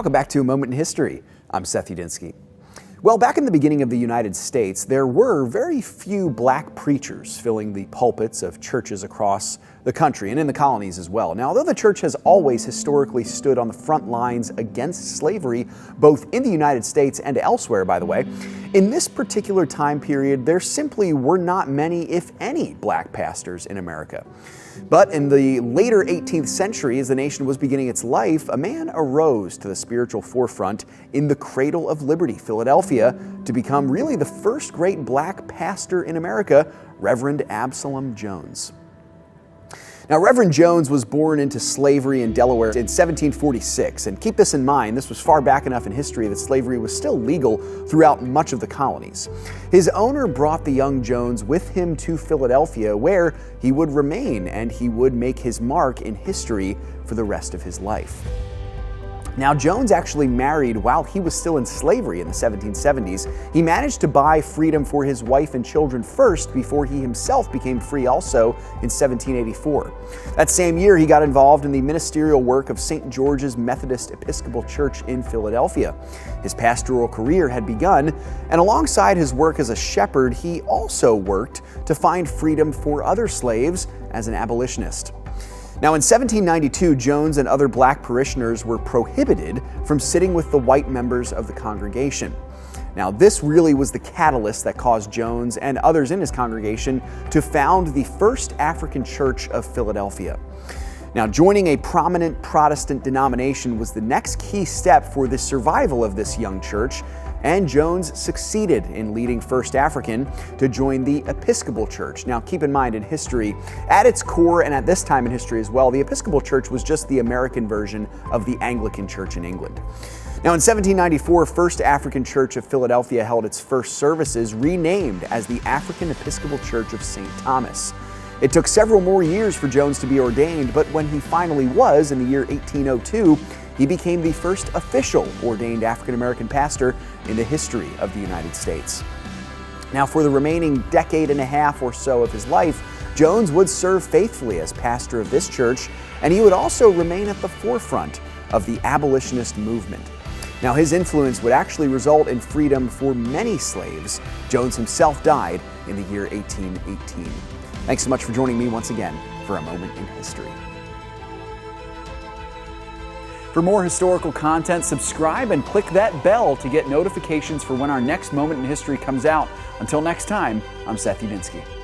welcome back to A Moment in History. I'm 𝙎𝙐𝘽𝙎𝘾𝙍𝙄𝘽𝙀. Well, back in the beginning of the United States, there were very few black preachers filling the pulpits of churches across the country and in the colonies as well. Now, although the church has always historically stood on the front lines against slavery, both in the United States and elsewhere, by the way, in this particular time period, there simply were not many, if any, black pastors in America. But in the later 18th century, as the nation was beginning its life, a man arose to the spiritual forefront in the cradle of liberty, Philadelphia, to become really the first great black pastor in America, Reverend Absalom Jones. Now, Reverend Jones was born into slavery in Delaware in 1746, and keep this in mind, this was far back enough in history that slavery was still legal throughout much of the colonies. His owner brought the young Jones with him to Philadelphia, where he would remain and he would make his mark in history for the rest of his life. Now, Jones actually married while he was still in slavery in the 1770s. He managed to buy freedom for his wife and children first before he himself became free also in 1784. That same year, he got involved in the ministerial work of St. George's Methodist Episcopal Church in Philadelphia. His pastoral career had begun, and alongside his work as a shepherd, he also worked to find freedom for other slaves as an abolitionist. Now, in 1792, Jones and other black parishioners were prohibited from sitting with the white members of the congregation. Now, this really was the catalyst that caused Jones and others in his congregation to found the First African Church of Philadelphia. Now, joining a prominent Protestant denomination was the next key step for the survival of this young church, and Jones succeeded in leading First African to join the Episcopal Church. Now, keep in mind, in history, at its core, and at this time in history as well, the Episcopal Church was just the American version of the Anglican Church in England. Now, in 1794, First African Church of Philadelphia held its first services, renamed as the African Episcopal Church of St. Thomas. It took several more years for Jones to be ordained, but when he finally was, in the year 1802, he became the first official ordained African American pastor in the history of the United States. Now, for the remaining decade and a half or so of his life, Jones would serve faithfully as pastor of this church, and he would also remain at the forefront of the abolitionist movement. Now, his influence would actually result in freedom for many slaves. Jones himself died in the year 1818. Thanks so much for joining me once again for A Moment in History. For more historical content, subscribe and click that bell to get notifications for when our next Moment in History comes out. Until next time, I'm 𝙎𝙐𝘽𝙎𝘾𝙍𝙄𝘽𝙀.